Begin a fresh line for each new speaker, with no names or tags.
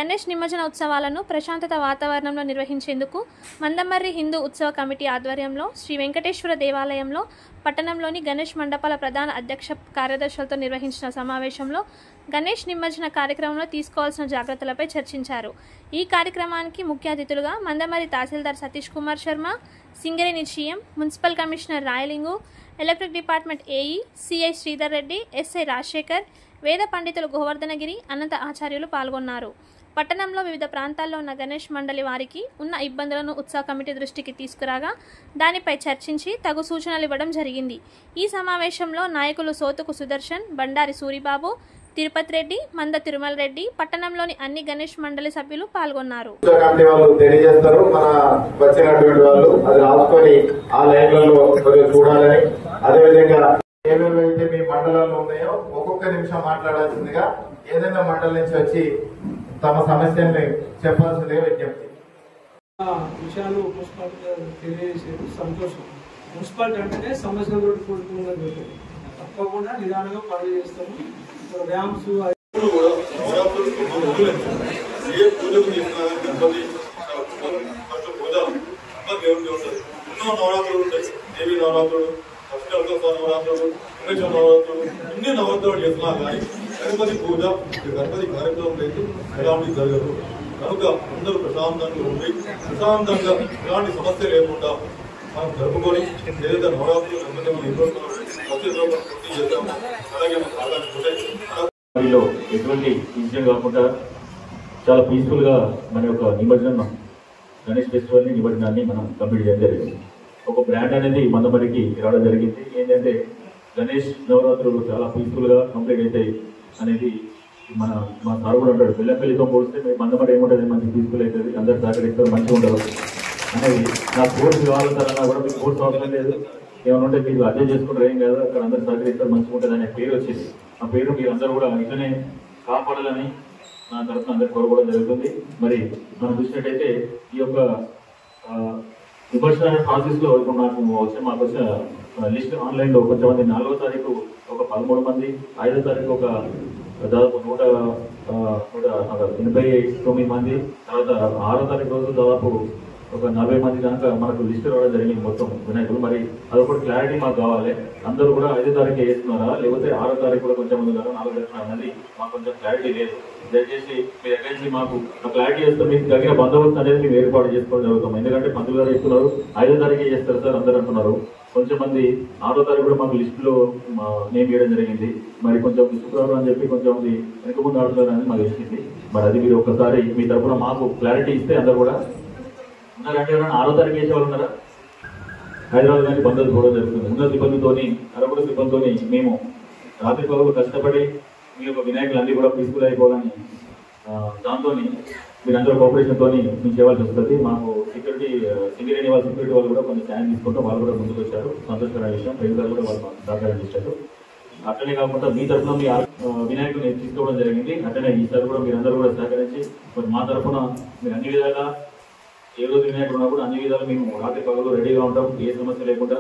గణేష్ నిమజ్జన ఉత్సవాలను ప్రశాంతత వాతావరణంలో నిర్వహించేందుకు మందమర్రి హిందూ ఉత్సవ కమిటీ ఆధ్వర్యంలో శ్రీ వెంకటేశ్వర దేవాలయంలో పట్టణంలోని గణేష్ మండపాల ప్రధాన అధ్యక్ష కార్యదర్శులతో నిర్వహించిన సమావేశంలో గణేష్ నిమజ్జన కార్యక్రమంలో తీసుకోవాల్సిన జాగ్రత్తలపై చర్చించారు. ఈ కార్యక్రమానికి ముఖ్య అతిథులుగా Mandamarri tahsildar Satish Kumar Sharma, Singareni GM, municipal commissioner Rayalingu, electric department AE CI Sridhar Reddy, SI Rajasekhar, వేద పండితులు గోవర్ధనగిరి, అనంత ఆచార్యులు పాల్గొన్నారు. పట్టణంలో వివిధ ప్రాంతాల్లో ఉన్న గణేష్ మండలి వారికి ఉన్న ఇబ్బందులను ఉత్సవ కమిటీ దృష్టికి తీసుకురాగా దానిపై చర్చించి తగు సూచనలు ఇవ్వడం జరిగింది. ఈ సమావేశంలో నాయకులు సోతుకు సుదర్శన్, బండారి సూరిబాబు, తిరుపతి రెడ్డి, మంద తిరుమల రెడ్డి, పట్టణంలోని అన్ని గణేష్ మండలి సభ్యులు పాల్గొన్నారు.
ఏవేవైతే మీ మండలాల్లో ఉన్నాయో ఒక్కొక్క నిమిషం మాట్లాడాల్సిందిగా ఏదైనా మండలం నుంచి వచ్చి తమ సమస్యల్ని చెప్పాల్సిందిగా విజ్ఞప్తి.
విషయాలు మున్సిపాలిటీ తెలియజేసేది సంతోషం. మున్సిపాలిటీ అంటేనే సమస్యలతో కూడుకున్నది. తప్పకుండా నిదానంగా పనులు చేస్తాము. ర్యాంప్స్
నవరాత్రులు అన్ని నవరాత్రులు చేస్తున్నా కానీ గణపతి పూజ గణపతి కార్యక్రమం లేదు ఎలాంటి జరగదు. కనుక అందరూ ప్రశాంతంగా ఉండి ప్రశాంతంగా ఎలాంటి సమస్య లేకుండా మనం జరుపుకొని ఏదైతే నవరాత్రులు చేస్తామో అలాగే
ఎటువంటి విషయం కాకుండా చాలా పీస్ఫుల్ గా మన యొక్క నిమజ్జనం గణేష్ ఫెస్టివల్ నిమజ్జనాన్ని మనం కంప్లీట్ చేయడం జరిగింది. ఒక బ్రాండ్ అనేది మందమరికి రావడం జరిగింది. ఏంటంటే గణేష్ నవరాత్రులు చాలా పీస్ఫుల్ గా కంప్లీట్ అవుతాయి అనేది మా సార్ కూడా అంటాడు. బెల్లంపల్లితో పోలిస్తే మీరు మందమరి ఏముంటుంది, మంచి పీస్ఫుల్ అవుతుంది, అందరు సహకరిస్తారు, మంచిగా ఉండదు అనేది. నా కోర్స్ కావాలన్నా కూడా మీకు కోర్స్ అవసరం లేదు, ఏమైనా ఉంటే మీరు అడ్జస్ట్ చేసుకుంటారు, ఏం కాదు, అక్కడ అందరు సహకరిస్తారు, మంచిగా ఉంటుంది అనే పేరు వచ్చింది. ఆ పేరు మీరు అందరూ కూడా ఇట్లనే కాపాడాలని నా తరఫున అందరు కోరుకోవడం జరుగుతుంది. మరి మనం చూసినట్టయితే ఈ యొక్క నిమజ్జన ప్రాసెస్ లో ఇప్పుడు మాకు వచ్చిన లిస్ట్ ఆన్లైన్ లో కొంతమంది 4వ తారీఖు ఒక 13 మంది, 5వ తారీఖు ఒక దాదాపు 189 మంది, తర్వాత 6వ తారీఖు రోజు దాదాపు ఒక 40 మంది దాకా మనకు లిస్ట్ రావడం జరిగింది మొత్తం వినాయకులు. మరి అదొకటి క్లారిటీ మాకు కావాలి. అందరూ కూడా 5వ తారీఖు వేస్తున్నారా లేకపోతే 6వ తారీఖు కూడా కొంచెం ముందు 4 వేస్తున్నారు అనేది మాకు కొంచెం క్లారిటీ లేదు. దయచేసి మీరు ఎక్కడి నుంచి మాకు క్లారిటీ చేస్తే మీకు తగిన బందోబస్తు అనేది మేము ఏర్పాటు చేసుకోవడం జరుగుతాం. ఎందుకంటే పంతులు గారు చెప్తున్నారు 5వ తారీఖే చేస్తారు సార్ అందరూ అంటున్నారు. కొంచెం మంది 6వ తారీఖు కూడా మాకు లిస్టులో నేమ్ చేయడం జరిగింది. మరి కొంచెం శుక్రవారం అని చెప్పి కొంచెం మంది వెనుక ముందు ఆడుతున్నారు అనేది మాకు తెలిసింది. మరి అది మీరు ఒక్కసారి మీ తరఫున మాకు క్లారిటీ ఇస్తే అందరూ కూడా ఉన్నారంటే ఎవరైనా 6వ తారీఖు వేసే వాళ్ళు ఉన్నారా? హైదరాబాద్ కానీ బందోబస్తు చూడడం జరుగుతుంది. ఉన్న సిబ్బందితోని అరకుడు సిబ్బందితోని మేము రాత్రి పగలు కష్టపడి మీ యొక్క వినాయకులు అన్ని కూడా పీస్ఫుల్ అయిపోవాలని దాంతో మీరందరూ కోఆపరేషన్తో మేము చేయాల్సి వస్తుంది. మాకు సెక్యూరిటీ సింగరేణి వాళ్ళ సెక్యూరిటీ వాళ్ళు కూడా కొంచెం సాయం తీసుకుంటూ వాళ్ళు కూడా ముందుకు వచ్చారు. సంతోషకరమైన విషయం. ప్రేమికులు కూడా వాళ్ళు సహకారం చేశారు. అట్లనే కాకుండా మీ తరఫున మీ వినాయకుని తీసుకోవడం జరిగింది. అట్లనే ఈసారి కూడా మీరందరూ కూడా సహకరించి మరి మా తరఫున మీరు అన్ని విధాలుగా ఏ రోజు వినాయకుడు ఉన్నా కూడా అన్ని విధాలు మేము రాత్రి పగలు రెడీగా ఉంటాం. ఏ సమస్య లేకుండా